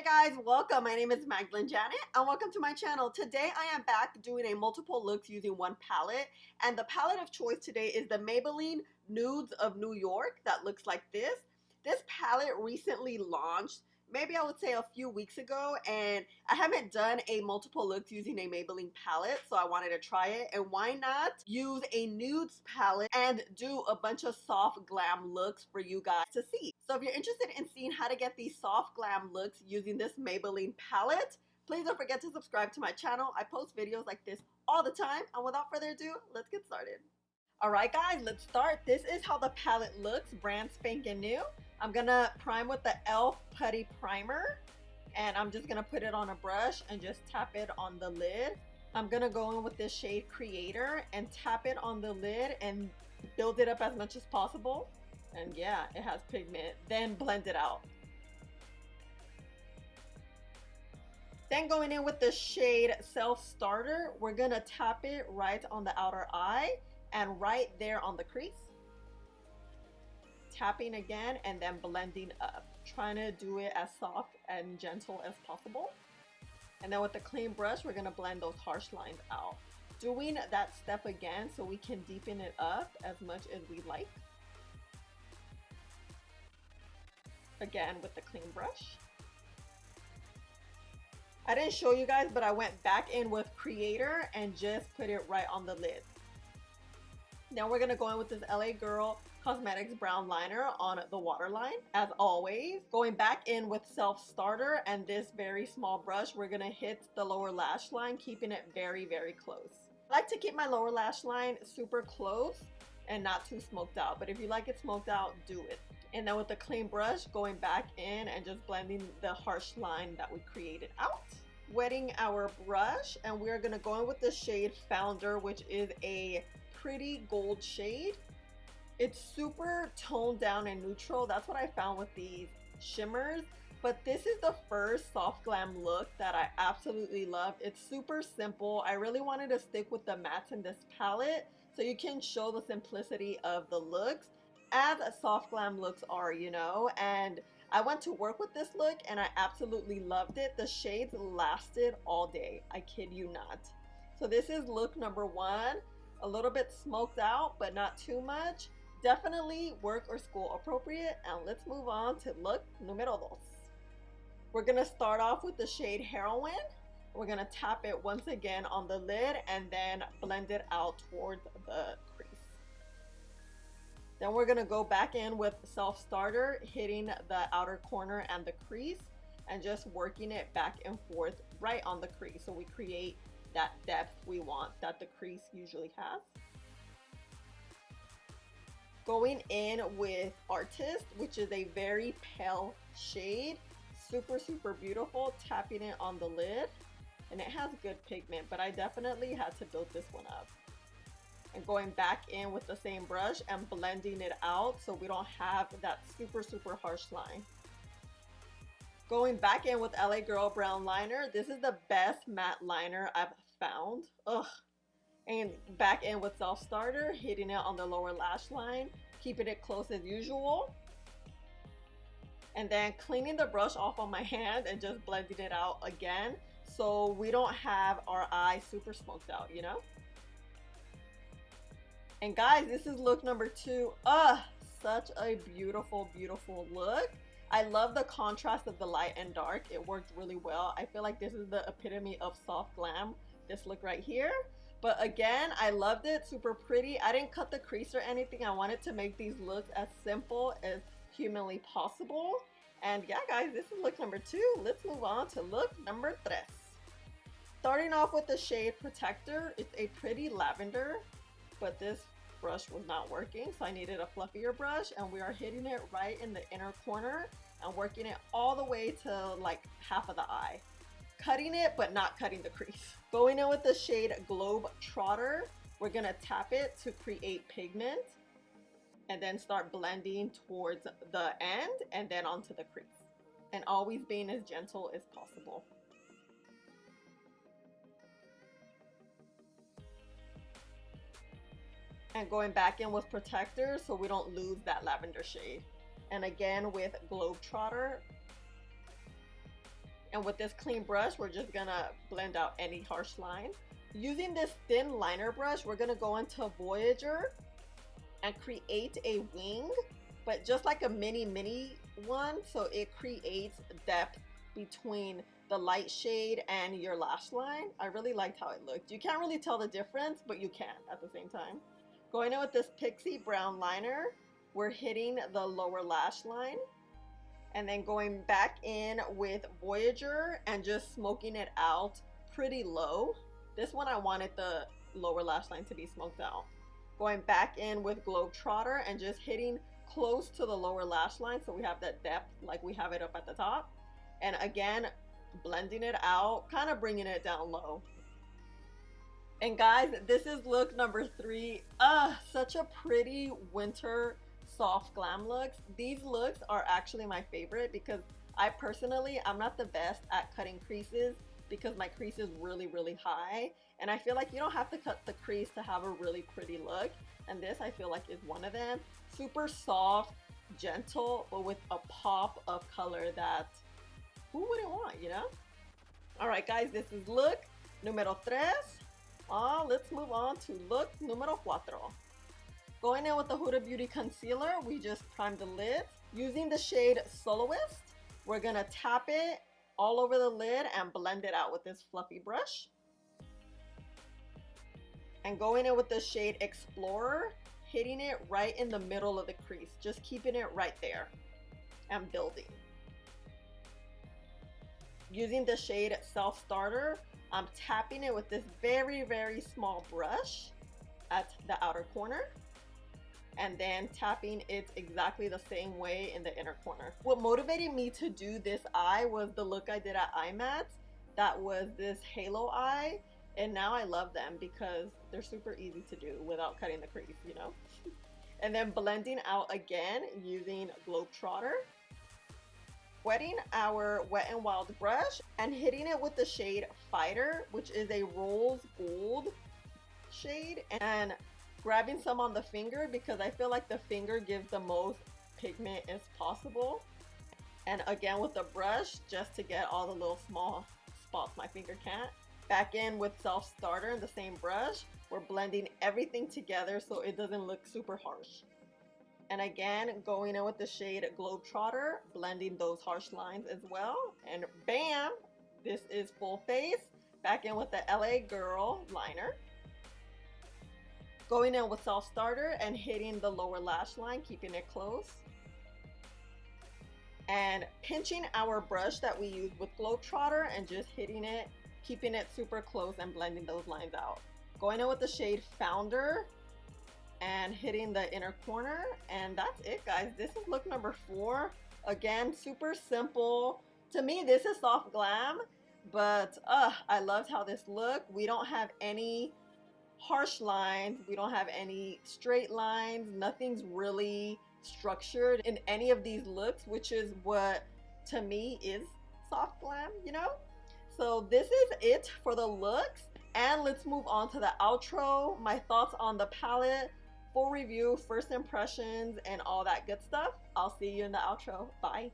Hey guys, welcome. My name is MagdalineJanet and welcome to my channel. Today I am back doing a multiple looks using one palette, and the palette of choice today is the Maybelline Nudes of New York that looks like this. This palette recently launched, maybe I would say a few weeks ago, and I haven't done a multiple looks using a Maybelline palette, so I wanted to try it. And why not use a nudes palette and do a bunch of soft glam looks for you guys to see. So if you're interested in seeing how to get these soft glam looks using this Maybelline palette, please don't forget to subscribe to my channel. I post videos like this all the time, and without further ado, let's get started. Alright guys, let's start. This is how the palette looks, brand spanking new. I'm gonna prime with the e.l.f. Putty Primer, and I'm just gonna put it on a brush and just tap it on the lid. I'm gonna go in with this shade Creator and tap it on the lid and build it up as much as possible. And yeah, it has pigment. Then blend it out. Then going in with the shade Self Starter, we're gonna tap it right on the outer eye and right there on the crease. Tapping again and then blending up. Trying to do it as soft and gentle as possible. And then with the clean brush, we're gonna blend those harsh lines out. Doing that step again so we can deepen it up as much as we like. Again with the clean brush. I didn't show you guys, but I went back in with Creator and just put it right on the lid. Now we're gonna go in with this LA Girl Cosmetics brown liner on the waterline, as always. Going back in with Self Starter and this very small brush, we're gonna hit the lower lash line, keeping it very, very close. I like to keep my lower lash line super close and not too smoked out, but if you like it smoked out, do it. And then with the clean brush, going back in and just blending the harsh line that we created out. Wetting our brush, and we're gonna go in with the shade Founder, which is a pretty gold shade. It's super toned down and neutral. That's what I found with these shimmers. But this is the first soft glam look that I absolutely love. It's super simple. I really wanted to stick with the mattes in this palette so you can show the simplicity of the looks as soft glam looks are, you know. And I went to work with this look and I absolutely loved it. The shades lasted all day. I kid you not. So this is look number one. A little bit smoked out, but not too much. Definitely work or school appropriate. And let's move on to look numero dos. We're gonna start off with the shade Heroine. We're gonna tap it once again on the lid and then blend it out towards the crease. Then we're gonna go back in with Self Starter, hitting the outer corner and the crease and just working it back and forth right on the crease so we create that depth we want that the crease usually has. Going in with Artist, which is a very pale shade, super beautiful, tapping it on the lid, and it has good pigment, but I definitely had to build this one up. And going back in with the same brush and blending it out so we don't have that super harsh line. Going back in with LA Girl brown liner. This is the best matte liner I've found. Ugh. And back in with Self Starter, hitting it on the lower lash line, keeping it close as usual. And then cleaning the brush off on my hand and just blending it out again so we don't have our eye super smoked out, you know? And guys, this is look number two. Such a beautiful look. I love the contrast of the light and dark. It worked really well. I feel like this is the epitome of soft glam, this look right here. But again, I loved it, super pretty. I didn't cut the crease or anything. I wanted to make these looks as simple as humanly possible. And yeah guys, this is look number two. Let's move on to look number tres. Starting off with the shade Protector. It's a pretty lavender, but this brush was not working, so I needed a fluffier brush, and we are hitting it right in the inner corner and working it all the way to like half of the eye. Cutting it, but not cutting the crease. Going in with the shade Globe Trotter, we're gonna tap it to create pigment and then start blending towards the end and then onto the crease. And always being as gentle as possible. And going back in with Protector so we don't lose that lavender shade. And again with Globetrotter, And with this clean brush, we're just gonna blend out any harsh line. Using this thin liner brush, we're gonna go into Voyager and create a wing, but just like a mini one, so it creates depth between the light shade and your lash line. I really liked how it looked. You can't really tell the difference, but you can at the same time. Going in with this Pixie brown liner, we're hitting the lower lash line, and then going back in with Voyager and just smoking it out pretty low. This one I wanted the lower lash line to be smoked out. Going back in with Globetrotter and just hitting close to the lower lash line so we have that depth like we have it up at the top. And again, blending it out, kind of bringing it down low. And guys, this is look number 3. Such a pretty winter soft glam looks. These looks are actually my favorite because I'm not the best at cutting creases because my crease is really high, and I feel like you don't have to cut the crease to have a really pretty look, and this I feel like is one of them. Super soft, gentle, but with a pop of color that who wouldn't want, you know? Alright guys, this is look numero 3. Let's move on to look numero 4. Going in with the Huda Beauty concealer, we just primed the lid. Using the shade Soloist, we're gonna tap it all over the lid and blend it out with this fluffy brush. And going in with the shade Explorer, hitting it right in the middle of the crease, just keeping it right there and building. Using the shade Self Starter, I'm tapping it with this very small brush at the outer corner, and then tapping it exactly the same way in the inner corner. What motivated me to do this eye was the look I did at IMAT. That was this halo eye, and now I love them because they're super easy to do without cutting the crease, you know? And then blending out again using Globetrotter. Wetting our Wet n Wild brush and hitting it with the shade Fighter, which is a rose gold shade, and grabbing some on the finger because I feel like the finger gives the most pigment as possible. And again with the brush just to get all the little small spots my finger can't. Back in with Self Starter, the same brush. We're blending everything together so it doesn't look super harsh. And again, going in with the shade Globetrotter, blending those harsh lines as well. And bam, this is full face. Back in with the LA Girl liner. Going in with Self Starter and hitting the lower lash line, keeping it close. And pinching our brush that we used with Globetrotter and just hitting it, keeping it super close and blending those lines out. Going in with the shade Founder and hitting the inner corner, and that's it guys. This is look number 4. Again, super simple. To me, this is soft glam, but I loved how this looked. We don't have any harsh lines, we don't have any straight lines, nothing's really structured in any of these looks, which is what to me is soft glam, you know? So this is it for the looks, and let's move on to the outro, my thoughts on the palette, full review, first impressions, and all that good stuff. I'll see you in the outro. Bye.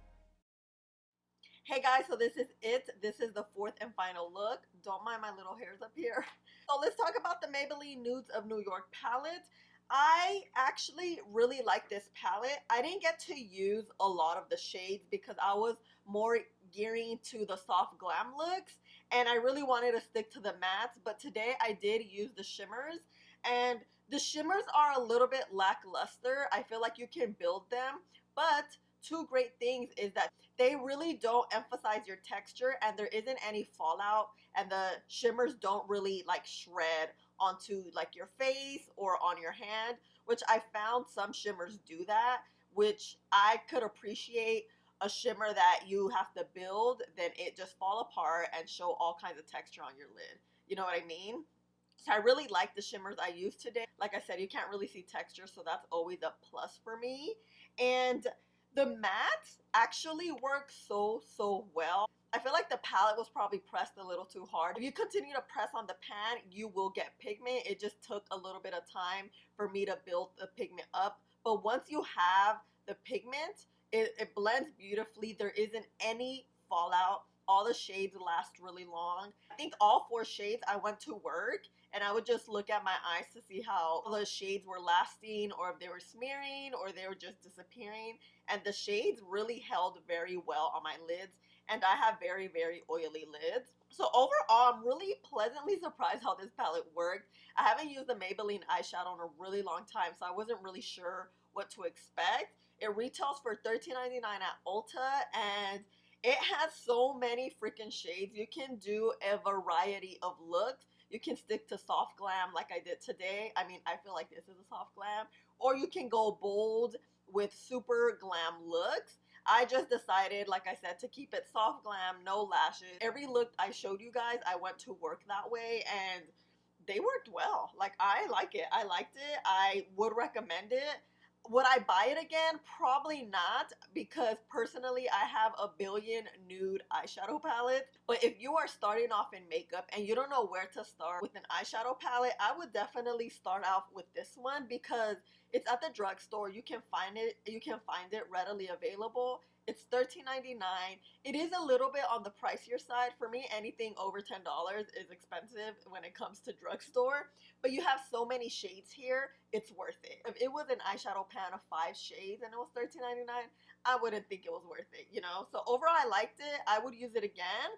Hey guys, so this is it. This is the 4th and final look. Don't mind my little hairs up here. So let's talk about the Maybelline Nudes of New York palette. I actually really like this palette. I didn't get to use a lot of the shades because I was more gearing to the soft glam looks, and I really wanted to stick to the mattes, but today I did use the shimmers, and the shimmers are a little bit lackluster. I feel like you can build them, but two great things is that they really don't emphasize your texture and there isn't any fallout, and the shimmers don't really like shred onto like your face or on your hand, which I found some shimmers do that, which I could appreciate. A shimmer that you have to build, then it just fall apart and show all kinds of texture on your lid. You know what I mean? So I really like the shimmers I used today. Like I said, you can't really see texture, so that's always a plus for me. And the mattes actually work so well. I feel like the palette was probably pressed a little too hard. If you continue to press on the pan, you will get pigment. It just took a little bit of time for me to build the pigment up. But once you have the pigment, it blends beautifully. There isn't any fallout all the shades last really long. I think all 4 shades I went to work and I would just look at my eyes to see how the shades were lasting, or if they were smearing, or they were just disappearing. And the shades really held very well on my lids, and I have very, very oily lids. So overall, I'm really pleasantly surprised how this palette worked. I haven't used the Maybelline eyeshadow in a really long time, so I wasn't really sure what to expect. It retails for $13.99 at Ulta, and it has so many freaking shades. You can do a variety of looks. You can stick to soft glam like I did today. I mean, I feel like this is a soft glam. Or you can go bold with super glam looks. I just decided, like I said, to keep it soft glam, no lashes. Every look I showed you guys, I went to work that way, and they worked well. Like, I like it. I liked it. I would recommend it. Would I buy it again? Probably not, because personally I have a billion nude eyeshadow palettes. But if you are starting off in makeup and you don't know where to start with an eyeshadow palette, I would definitely start off with this one, because it's at the drugstore. You can find it readily available. It's $13.99. It is a little bit on the pricier side. For me, anything over $10 is expensive when it comes to drugstore. But you have so many shades here, it's worth it. If it was an eyeshadow pan of 5 shades and it was $13.99, I wouldn't think it was worth it, you know? So overall, I liked it. I would use it again.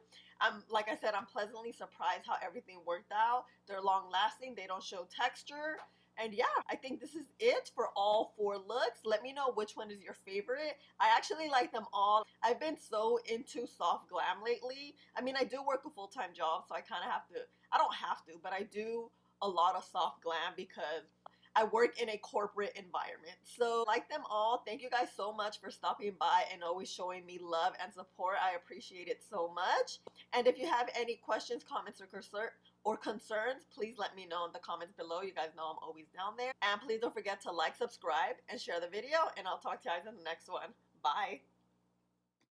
Like I said, I'm pleasantly surprised how everything worked out. They're long lasting, they don't show texture. And yeah, I think this is it for all 4 looks. Let me know which one is your favorite. I actually like them all. I've been so into soft glam lately. I mean, I do work a full-time job, so I kind of have to, I don't have to, but I do a lot of soft glam because I work in a corporate environment. So I like them all. Thank you guys so much for stopping by and always showing me love and support. I appreciate it so much. And if you have any questions, comments, or concerns, please let me know in the comments below. You guys know I'm always down there. And please don't forget to like, subscribe, and share the video. And I'll talk to you guys in the next one. Bye.